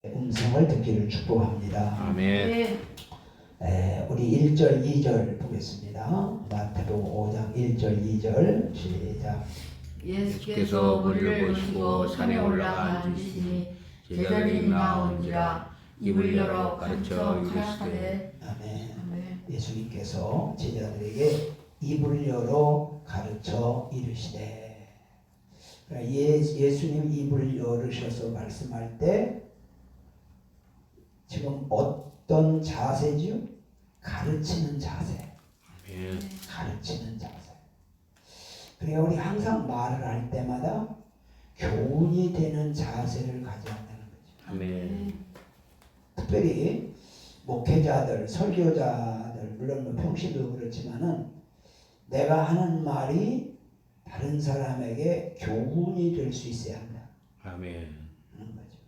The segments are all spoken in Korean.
음성을 듣기를 축복합니다. 아멘. 우리 1절, 2절 보겠습니다. 마태복음 5장 1절, 2절 시작. 예수께서 무리를 보시고 산에 올라가 앉으시니 제자들이 나온지라 입을 열어 가르쳐 이르시되. 아멘. 예수님께서 제자들에게 입을 열어 가르쳐 이르시되. 예수님 입을 열으셔서 말씀할 때 지금 어떤 자세죠? 가르치는 자세. 아멘. 가르치는 자세. 그러니까 우리 항상 말을 할 때마다 교훈이 되는 자세를 가져야 한다는 거죠. 아멘. 특별히 목회자들, 설교자들, 물론 뭐 평시도 그렇지만은 내가 하는 말이 다른 사람에게 교훈이 될 수 있어야 한다. 아멘. 하는 거죠.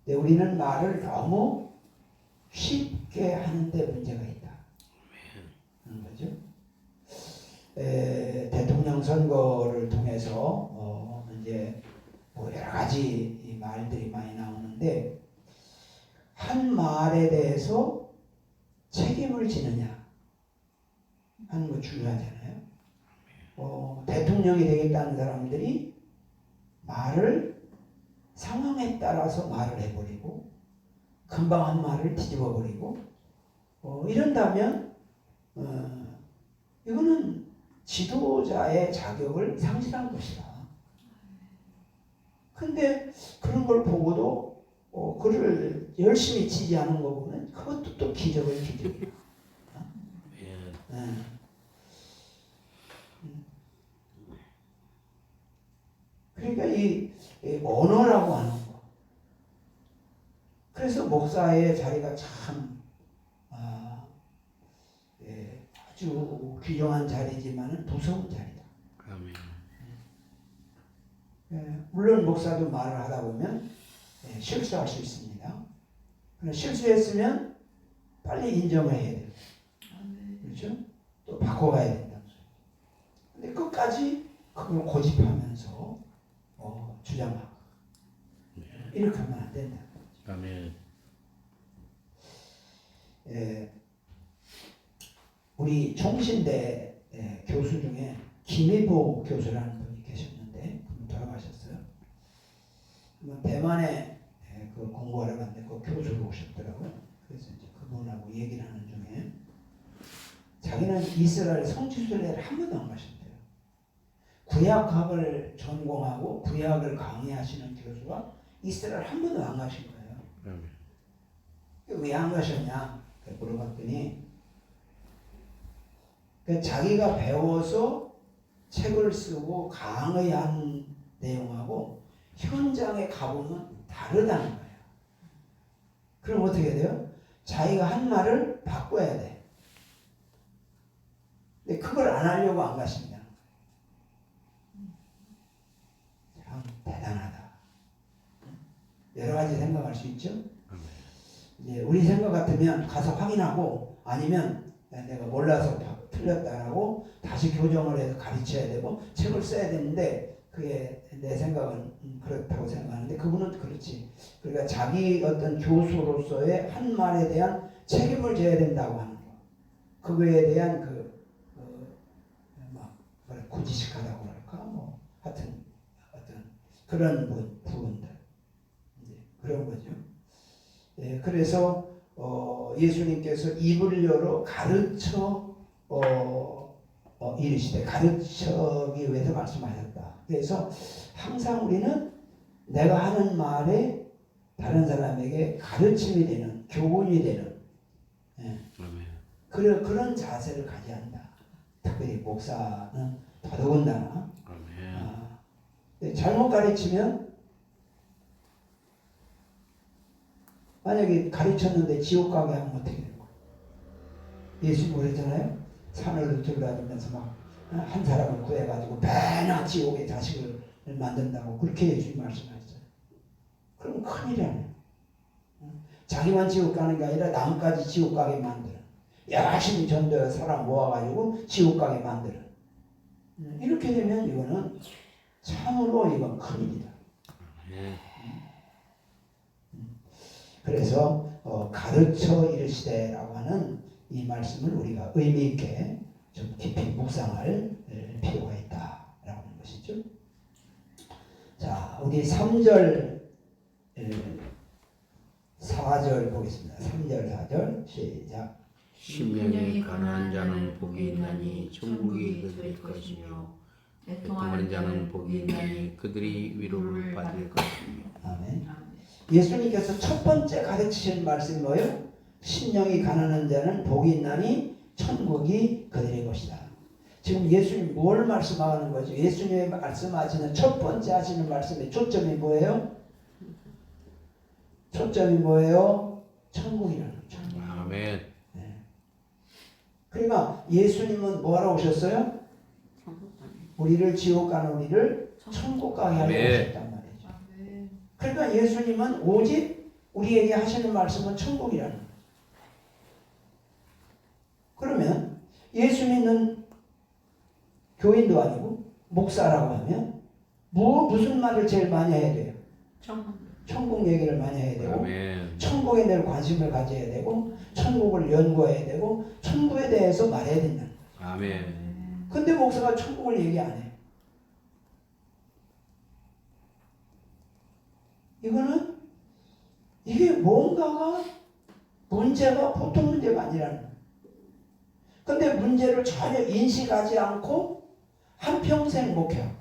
근데 우리는 말을 너무 쉽게 하는데 문제가 있다. 하는 거죠. 대통령 선거를 통해서 이제 뭐 여러 가지 말들이 많이 나오는데 한 말에 대해서 책임을 지느냐 하는 거 중요하잖아요. 대통령이 되겠다는 사람들이 말을 상황에 따라서 말을 해버리고 금방 한 말을 뒤집어 버리고 이런다면 이거는 지도자의 자격을 상실한 것이다. 근데 그런 걸 보고도 그를 열심히 지지하는 거 보면 그것도 또 기적이야. 그러니까 이 언어라고 하는 거. 그래서 목사의 자리가 참 아주 귀중한 자리지만 무서운 자리다. 아멘. 물론 목사도 말을 하다 보면 실수할 수 있습니다. 그러나 실수했으면 빨리 인정을 해야 돼요. 그렇죠? 또 바꿔가야 된다. 근데 끝까지 그걸 고집하면서 주장하고 이렇게 하면 안 된다. 아멘. 우리 총신대 교수 중에 김희보 교수라는 분이 계셨는데 그분 돌아가셨어요. 대만에 그 공부하러 갔는데 그 교수로 오셨더라고요. 그래서 이제 그분하고 얘기를 하는 중에 자기는 이스라엘 성지순례를 한 번도 안 가셨대요. 구약학을 전공하고 구약을 강의하시는 교수가 이스라엘 한 번도 안 가신 거예요. 왜 안 가셨냐 물어봤더니 자기가 배워서 책을 쓰고 강의한 내용하고 현장에 가보면 다르다는 거예요. 그럼 어떻게 돼요? 자기가 한 말을 바꿔야 돼. 근데 그걸 안 하려고 안 가신다. 참 대단하다. 여러 가지 생각할 수 있죠? 이제 우리 생각 같으면 가서 확인하고 아니면 내가 몰라서 틀렸다라고 다시 교정을 해서 가르쳐야 되고 책을 써야 되는데 그게 내 생각은 그렇다고 생각하는데 그분은 그렇지. 그러니까 자기 어떤 교수로서의 한 말에 대한 책임을 져야 된다고 하는 거. 그거에 대한 고지식하다고 할까 뭐 하여튼 어떤 그런 부분들 그런 거죠. 그래서 예수님께서 입을 열어 가르쳐 이르시되 가르치기 위해서 말씀하셨다. 그래서 항상 우리는 내가 하는 말에 다른 사람에게 가르침이 되는 교훈이 되는 그런 자세를 가져야 한다. 특별히 목사는 더더군다나 잘못 가르치면 만약에 가르쳤는데 지옥 가게 하면 어떻게 되는 거예요? 예수님 그랬잖아요. 산을 들어다니면서 막 한 사람을 구해가지고 배나 지옥의 자식을 만든다고 그렇게 예수님 말씀하셨어요. 그럼 큰일이에요. 자기만 지옥 가는 게 아니라 남까지 지옥 가게 만드는 열심히 전도해서 사람 모아가지고 지옥 가게 만드는 이렇게 되면 이거는 참으로 이건 큰일이다. 그래서 가르쳐 이르시되라고 하는 이 말씀을 우리가 의미 있게 좀 깊이 묵상할 필요가 있다라고 하는 것이죠. 자, 우리 3절 4절 보겠습니다. 3절 4절 시작. 심령이 가난한 자는 복이 있나니 천국이 그들의 것이며 애통하는 자는 복이 있나니 그들이 위로를 받을 것이며. 아멘. 예수님께서 첫 번째 가르치신 말씀이 뭐예요? 심령이 가난한 자는 복이 있나니 천국이 그들의 것이다. 지금 예수님 뭘 말씀하는 거죠? 예수님이 말씀하시는 첫 번째 하시는 말씀의 초점이 뭐예요? 초점이 뭐예요? 천국이라는 거죠. 아멘. 네. 그러니까 예수님은 뭐하러 오셨어요? 우리를 지옥 가는 우리를 천국 가게 하려고 오셨단 말이죠. 그러니까 예수님은 오직 우리에게 하시는 말씀은 천국이라는 거예요. 그러면 예수 믿는 교인도 아니고 목사라고 하면 무슨 말을 제일 많이 해야 돼요? 천국 얘기를 많이 해야 되고 아멘. 천국에 늘 관심을 가져야 되고 천국을 연구해야 되고 천국에 대해서 말해야 된다는 거예요. 아멘. 근데 목사가 천국을 얘기 안 해요. 이거는 이게 뭔가가 문제가 보통 문제가 아니라는 거예요. 근데 문제를 전혀 인식하지 않고 한평생 목회하고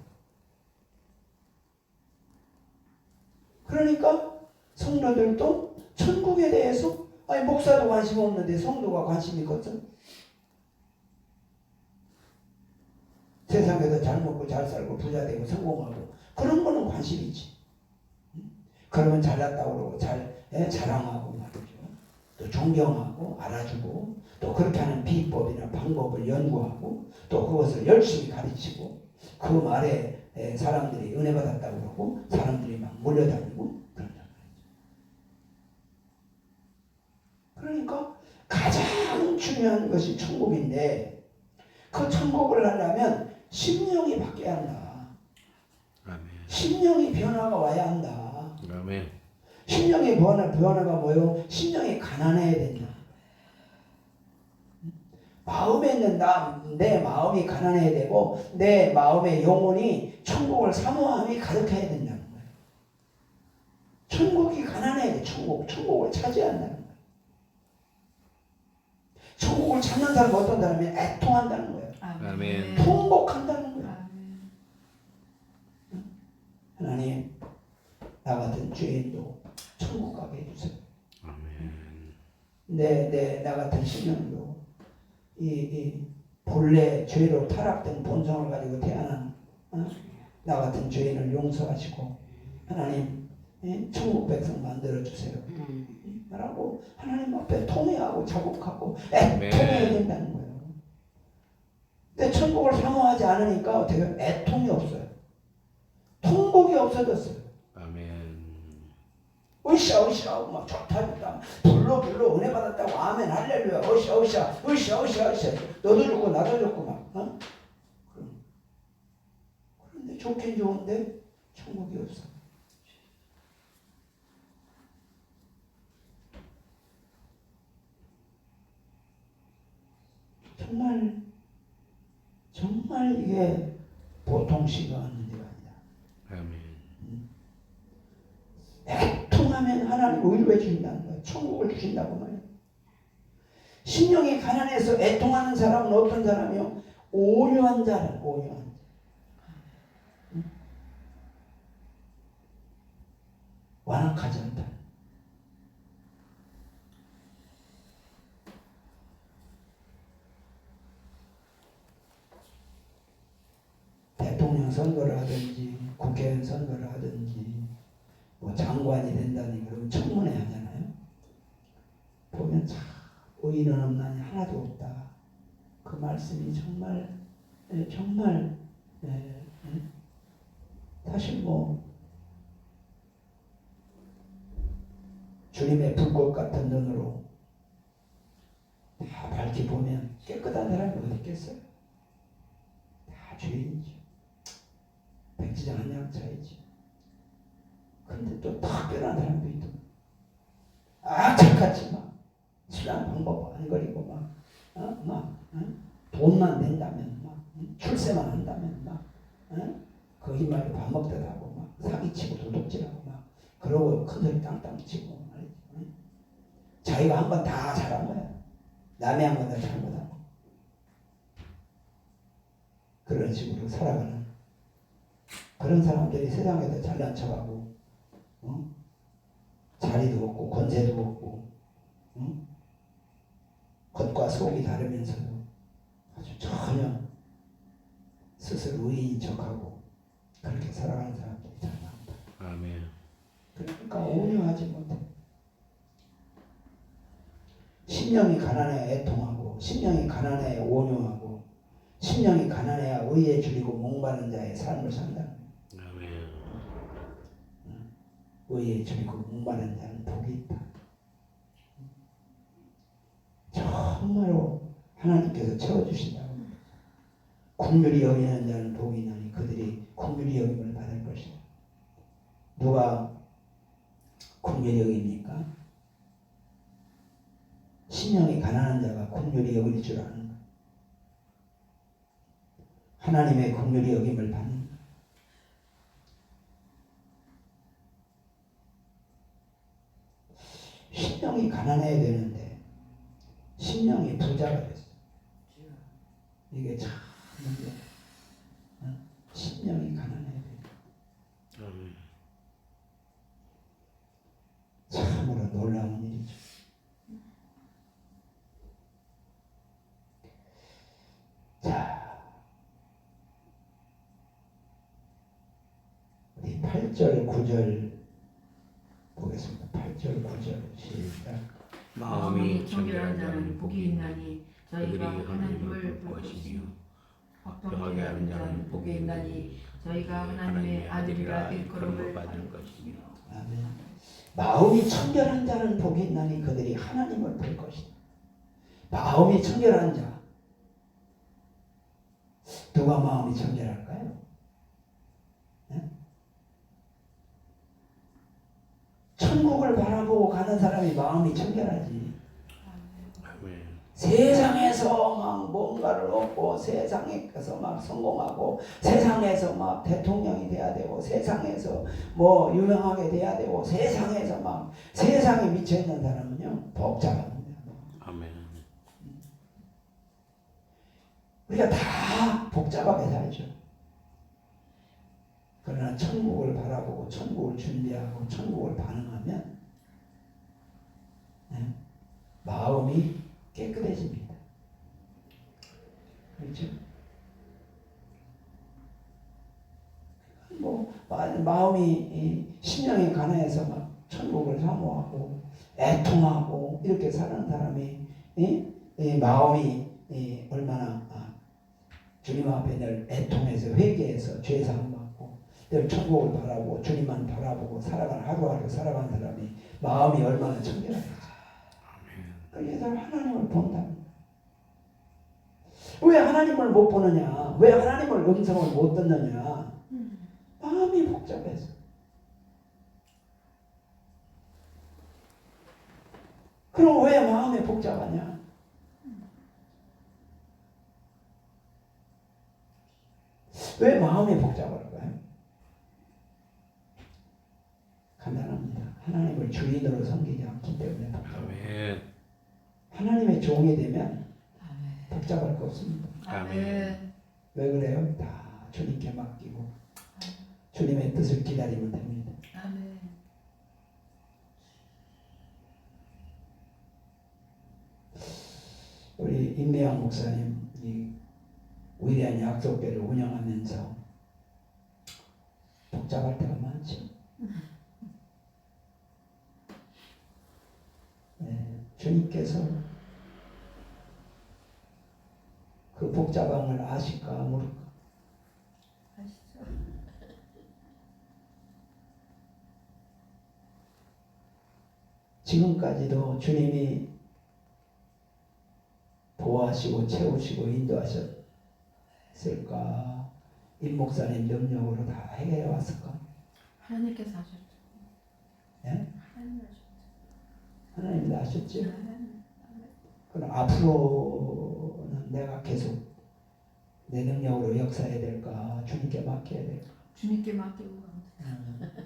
그러니까 성도들도 천국에 대해서 아니 목사도 관심 없는데 성도가 관심 있거든. 세상에서 잘 먹고 잘 살고 부자 되고 성공하고 그런 거는 관심 있지. 그러면 잘났다고 그러고 자랑하고 말이죠. 또 존경하고 알아주고 또 그렇게 하는 비법이나 방법을 연구하고 또 그것을 열심히 가르치고 그 말에 사람들이 은혜 받았다고 그러고 사람들이 막 몰려다니고 그런단 말이죠. 그러니까 가장 중요한 것이 천국인데 그 천국을 하려면 심령이 바뀌어야 한다. 아멘. 심령이 변화가 와야 한다. 아멘. 심령의 변화가 뭐예요? 심령이 가난해야 된다. 마음에 있는 내 마음이 가난해야 되고 내 마음의 영혼이 천국을 사모함이 가득해야 된다는 거예요. 천국이 가난해야 돼. 천국을 차지한다는 거예요. 천국을 찾는 사람은 어떤 사람이 애통한다는 거예요. 아멘. 통곡한다는 거예요. 하나님, 나 같은 죄인도 천국 가게 해주세요. 아멘. 나 같은 신령도 이 본래 죄로 타락된 본성을 가지고 태어난 나 같은 죄인을 용서하시고 하나님 천국 백성 만들어 주세요. 라고 하나님 앞에 통회하고 자복하고 애통해야 된다는 거예요. 근데 천국을 사모하지 않으니까 어떻게 애통이 없어요. 통곡이 없어졌어요. 아멘. 으쌰 막 좋다 불러 은혜 받았다고 아멘 할렐루야 으쌰 너도 좋고 나도 좋고 막 그런데 좋긴 좋은데 천국이 없어. 정말 이게 보통 시간 문제가 아니다. 아멘. 애통하면 하나님 의를 주신다는 거예요. 천국을 주신다고 말해요. 심령이 가난해서 애통하는 사람은 어떤 사람이요? 오류한 자라. 오류한 자. 완악하지 않다. 대통령 선거를 하든지 국회의원 선거를 하든지 뭐 장관이 된다니 그러면 청문회 하잖아요. 보면 참 의인은 없나니 하나도 없다. 그 말씀이 정말 사실 뭐 주님의 불꽃 같은 눈으로 다 밝히 보면 깨끗한 사람이 어디 있겠어요? 다 죄인이죠. 백지장 한 양 차이지. 근데 또 특별한 사람도 있다. 돈만 낸다면 막 출세만 한다면 막 그 힘말로 밥 먹듯 하고 막 사기치고 도둑질하고 막 그러고 큰소리 땅땅 치고 말이지. 자기가 한 건 다 잘한 거야. 남이 한 건 다 잘못하고 그런 식으로 살아가는 그런 사람들이 세상에서 잘난 척하고 자리도 없고 권세도 없고 겉과 속이 다르면서도 아주 전혀 스스로 의인인 척하고 그렇게 살아가는 사람들이 잘 나온다. 아멘. 그러니까 온유하지 못해. 심령이 가난해야 애통하고 심령이 가난해야 온유하고 심령이 가난해야 의에 줄이고 목마른 자의 삶을 산다는 거예요. 아멘. 의에 줄이고 목마른 자는 복이 있다. 정말로 하나님께서 채워주신다고. 긍휼히 여기는 자는 복이 있나니 그들이 긍휼히 여김을 받을 것이다. 누가 긍휼히 여깁니까? 심령이 가난한 자가 긍휼히 여길 줄 아는 거예요. 하나님의 긍휼히 여김을 받는 거예요. 심령이 가난해야 되는데 심령이 부자가 됐어요. 이게 참 문제야. 심령이 가난해야 돼. 참으로 놀라운 일이죠. 자, 우리 8절, 9절 보겠습니다. 8절, 9절 시작. 마음이 청결한 자는 복이 있나니 저희가 하나님을 볼 것이며 화평하게 하는 자는 복이 있나니 저희가 하나님의 아들이라 일컬음을 받을 것이며. 아멘. 마음이 청결한 자는 복이 있나니 그들이 하나님을 볼 것이다. 마음이 청결한 자. 누가 마음이 청결할까요? 네? 천국을 바라보고 가는 사람이 마음이 청결하지. 세상에서 막 뭔가를 얻고 세상에서 막 성공하고 세상에서 막 대통령이 돼야 되고 세상에서 뭐 유명하게 돼야 되고 세상에서 막 세상에 미쳐 있는 사람은요 복잡합니다. 아멘. 우리가 다 복잡하게 살죠. 그러나 천국을 바라보고 천국을 준비하고 천국을 반응하면 마음이 깨끗해집니다. 그렇죠? 뭐 마음이 심령이 가난해서 막 천국을 사모하고 애통하고 이렇게 사는 사람이 이 마음이 얼마나 주님 앞에 늘 애통해서 회개해서 죄 사함 받고 늘 천국을 바라보고 주님만 바라보고 살아가는 하루하루 살아가는 사람이 마음이 얼마나 청결할까. 그래서 하나님을 본답니다. 왜 하나님을 못 보느냐? 왜 하나님을 음성을 못 듣느냐? 마음이 복잡해서. 그럼 왜 마음이 복잡하냐? 왜 마음이 복잡할까요? 간단합니다. 하나님을 주인으로 섬기지 않기 때문에 복잡합니다. 하나님의 종이 되면 복잡할 거 없습니다. 아멘. 왜 그래요? 다 주님께 맡기고 주님의 뜻을 기다리면 됩니다. 아멘. 우리 임매영 목사님 이 위대한 약속교를 운영하면서 복잡할 때가 많죠. 주님께서 그 복잡함을 아실까 모를까? 아시죠? 지금까지도 주님이 보호하시고 채우시고 인도하셨을까? 임 목사님 능력으로 다 해결해 왔을까? 하나님께서 하셨죠. 예? 하나님 하셨죠. 하나님이 하셨죠? 아멘. 그럼 앞으로는 내가 계속 내 능력으로 역사해야 될까? 주님께 맡겨야 될까? 주님께 맡기고 갑니다.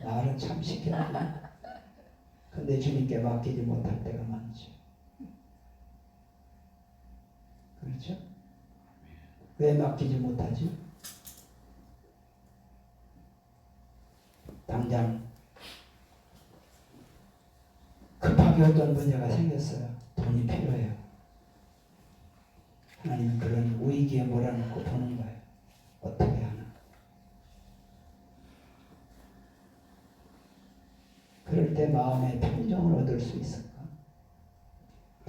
말은 참 시켜야 돼. 근데 주님께 맡기지 못할 때가 많죠. 그렇죠? 왜 맡기지 못하지? 당장 급하게 어떤 문제가 생겼어요. 돈이 필요해요. 하나님은 그런 위기에 몰아넣고 보는 거예요. 어떻게 하나? 그럴 때 마음의 평정을 얻을 수 있을까?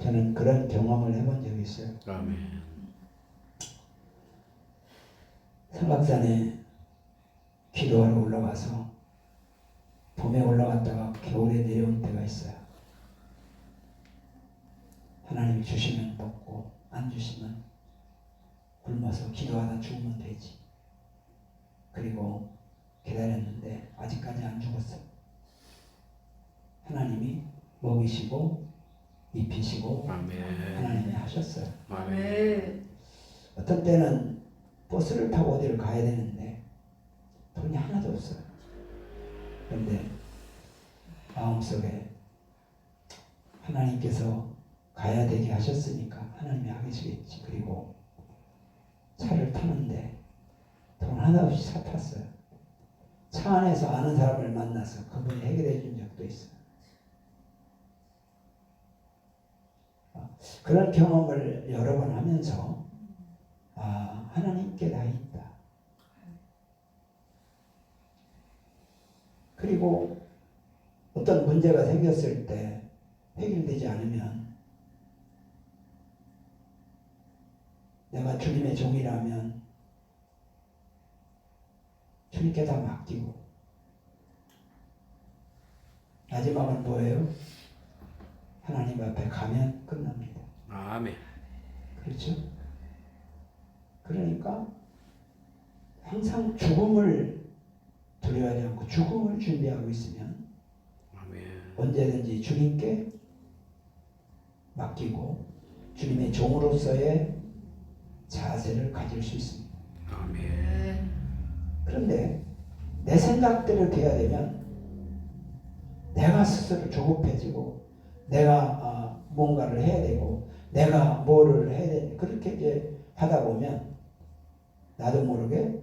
저는 그런 경험을 해본 적이 있어요. 아멘. 삼각산에 기도하러 올라가서 봄에 올라갔다가 겨울에 내려올 때가 있어요. 하나님이 주시면 먹고 안 주시면 굶어서 기도하다 죽으면 되지. 그리고 기다렸는데 아직까지 안 죽었어요. 하나님이 먹이시고 입히시고 아멘. 하나님이 하셨어요. 아멘. 어떤 때는 버스를 타고 어디를 가야 되는데 돈이 하나도 없어요. 그런데 마음속에 하나님께서 가야 되게 하셨으니까 하나님이 하시겠지. 그리고 차를 타는데 돈 하나 없이 차 탔어요. 차 안에서 아는 사람을 만나서 그분이 해결해 준 적도 있어요. 그런 경험을 여러 번 하면서 하나님께 다 있다. 그리고 어떤 문제가 생겼을 때 해결되지 않으면 내가 주님의 종이라면 주님께 다 맡기고 마지막은 뭐예요? 하나님 앞에 가면 끝납니다. 아멘. 그렇죠? 그러니까 항상 죽음을 두려워하지 않고 죽음을 준비하고 있으면 아멘. 언제든지 주님께 맡기고 주님의 종으로서의 자세를 가질 수 있습니다. 아멘. 그런데 내 생각대로 돼야 되면 내가 스스로 조급해지고 내가 뭔가를 해야 되고 내가 뭐를 해야 되고 그렇게 이제 하다 보면 나도 모르게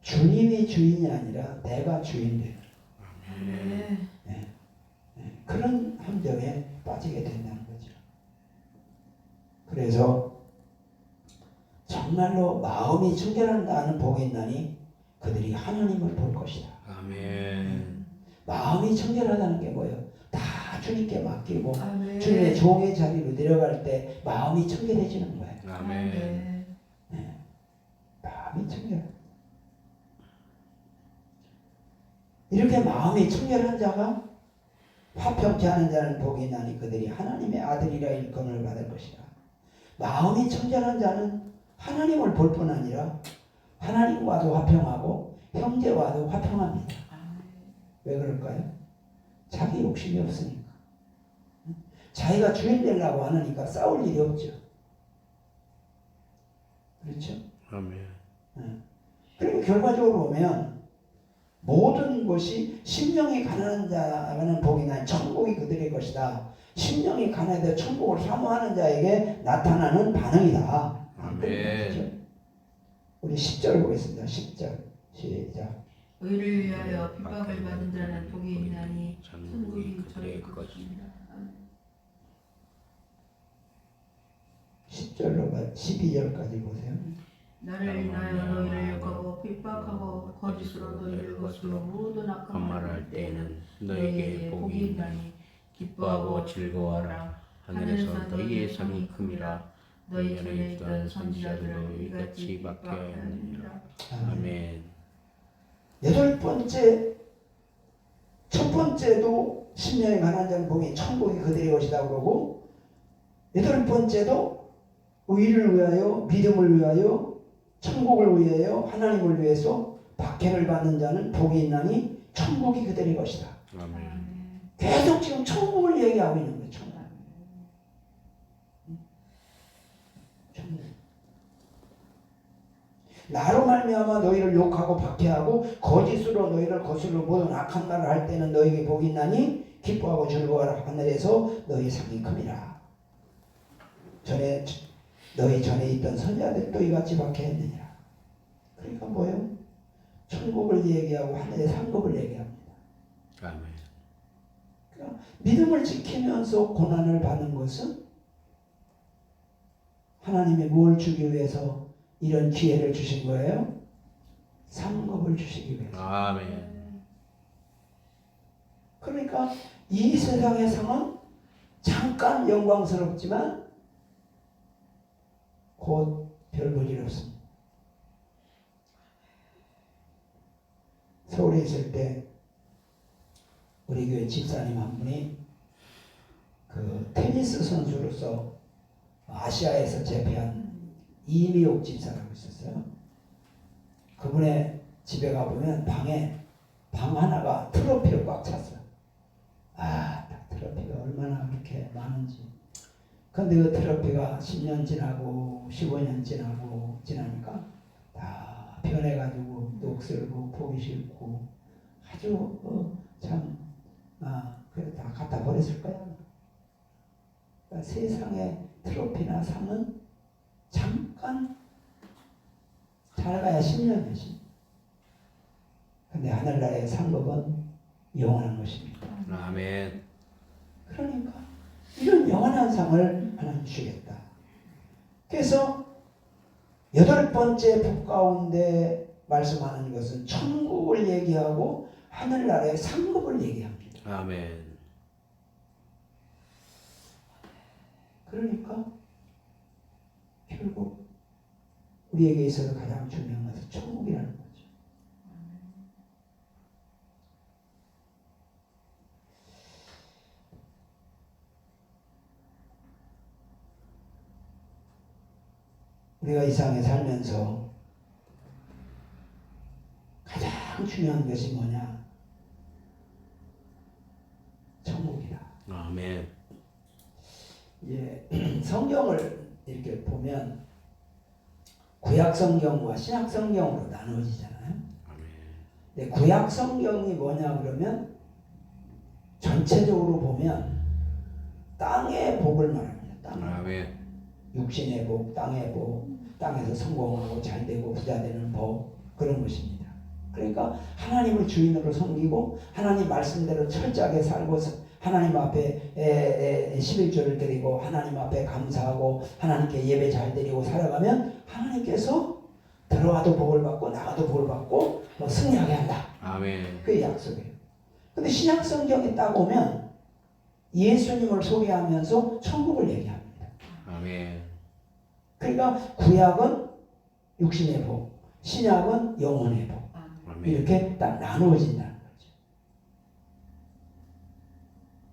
주님이 주인이 아니라 내가 주인 되는 아멘. 그런 함정에 빠지게 된다는 거죠. 그래서 정말로 마음이 청결한다는 복이 있나니 그들이 하나님을 볼 것이다. 아멘. 마음이 청결하다는 게 뭐예요? 다 주님께 맡기고 아멘. 주님의 종의 자리로 내려갈 때 마음이 청결해지는 거예요. 아멘. 마음이 청결. 이렇게 마음이 청결한 자가 화평케 하는 자는 복이 있나니 그들이 하나님의 아들이라 일컬음을 받을 것이라. 마음이 청결한 자는 하나님을 볼 뿐 아니라 하나님과도 화평하고 형제와도 화평합니다. 왜 그럴까요? 자기 욕심이 없으니까. 자기가 주인 되려고 하니까 싸울 일이 없죠. 그렇죠? 아멘. 그리고 결과적으로 보면 모든 것이 심령이 가난한 자는 복이 난 천국이 그들의 것이다. 심령이 가난해도 천국을 사모하는 자에게 나타나는 반응이다. 아멘. 우리 10절 보겠습니다. 10절 시작. 의를 위하여 핍박을 받은 자는 복이 있나니 천국이 천국이 그들의 저희 것이다. 것입니다. 10절로 12절까지 보세요. 나를 인하여 너희를 욕하고 핍박하고 거짓으로 너희를 거스로 모든 악한 말을 할 때에는 너희에게 복이 있나니 기뻐하고 즐거워하라. 하늘에서 너희의 상이 큼이라. 너희 전에 있던 선지자들을 이같이 박해하여 하느니라. 아멘. 첫 번째도 심령이 가난한 자는 복이 천국이 그들의 것이다 그러고 8번째도 의를 위하여 믿음을 위하여 천국을 위하여 하나님을 위해서 박해를 받는 자는 복이 있나니 천국이 그들의 것이다. 아멘. 계속 지금 천국을 얘기하고 있는 거예요. 천국. 천국. 나로 말미암아 너희를 욕하고 박해하고 거짓으로 너희를 거슬러 모든 악한 말을 할 때는 너희에게 복이 있나니 기뻐하고 즐거워하라. 하늘에서 너희 상이 큼이라. 너희 전에 있던 선자들도 이같이 박해했느니라. 그러니까 뭐예요? 천국을 얘기하고 하늘의 상급을 얘기합니다. 아멘. 그러니까 믿음을 지키면서 고난을 받는 것은 하나님이 뭘 주기 위해서 이런 기회를 주신 거예요? 상급을 주시기 위해서. 아멘. 그러니까 이 세상의 상은 잠깐 영광스럽지만 곧 별 볼일 없습니다. 서울에 있을 때 우리 교회 집사님 한 분이 그 테니스 선수로서 아시아에서 제패한 이미옥 집사라고 있었어요. 그분의 집에 가보면 방에 방 하나가 트로피로 꽉 찼어요. 딱 트로피가 얼마나 그렇게 많은지. 근데 그 트로피가 10년 지나고 15년 지나니까 다 변해가지고 녹슬고 보기 싫고 아주 그래 다 갖다 버렸을 거야. 그러니까 세상의 트로피나 상은 잠깐 잘 가야 10년이지. 근데 하늘나라의 상급은 영원한 것입니다. 아멘. 그러니까 이런 영원한 상을 하나님 주시겠다. 그래서 8번째 복 가운데 말씀하는 것은 천국을 얘기하고 하늘나라의 상급을 얘기합니다. 아멘. 그러니까 결국 우리에게 있어서 가장 중요한 것은 천국이라는 거죠. 우리가 이 세상에 살면서 가장 중요한 것이 뭐냐? 천국이다. 아멘. 성경을 이렇게 보면 구약 성경과 신약 성경으로 나누어지잖아요. 근데 구약 성경이 뭐냐 그러면 전체적으로 보면 땅의 복을 말합니다. 아멘. 육신의 복, 땅의 복, 땅에서 성공하고 잘되고 부자되는 복, 그런 것입니다. 그러니까 하나님을 주인으로 섬기고 하나님 말씀대로 철저하게 살고 하나님 앞에 11조를 드리고 하나님 앞에 감사하고 하나님께 예배 잘 드리고 살아가면 하나님께서 들어와도 복을 받고 나가도 복을 받고 승리하게 한다. 아멘. 그게 약속이에요. 근데 신약 성경에 딱 오면 예수님을 소개하면서 천국을 얘기합니다. 아멘. 그러니까 구약은 육신의 복, 신약은 영혼의 복. 아멘. 이렇게 딱 나누어진다는 거죠.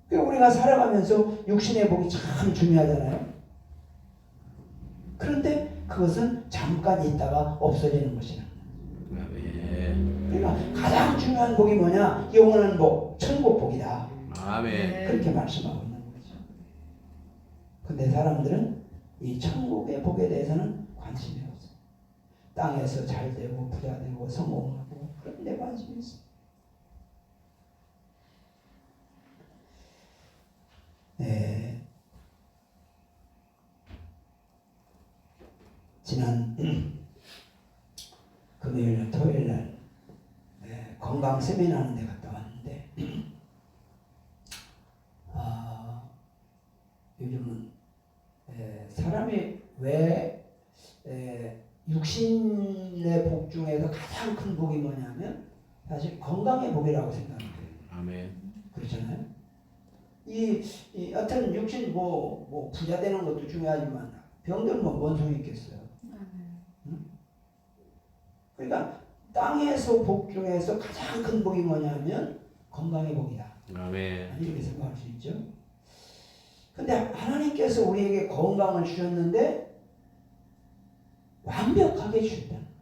그러니까 우리가 살아가면서 육신의 복이 참 중요하잖아요. 그런데 그것은 잠깐 있다가 없어지는 것이라. 아멘. 그러니까 가장 중요한 복이 뭐냐? 영원한 복, 천국 복이다. 아멘. 그렇게 말씀하고 있는 거죠. 근데 사람들은 이 천국의 복에 대해서는 관심이 없어요. 땅에서 잘되고 부자되고 성공하고 그런 데 관심이 있어요. 지난 금요일, 토요일 날 건강 세미나 하는 데 갔다 왔는데 요즘은 사람이 왜 육신의 복 중에서 가장 큰 복이 뭐냐면 사실 건강의 복이라고 생각해요. 아멘. 그렇잖아요. 여튼 육신 부자 되는 것도 중요하지만 병들면 뭔 소용이 있겠어요. 응? 그러니까 땅에서 복 중에서 가장 큰 복이 뭐냐면 건강의 복이다. 아멘. 이렇게 생각할 수 있죠. 근데 하나님께서 우리에게 건강을 주셨는데 완벽하게 주셨다는 거예요.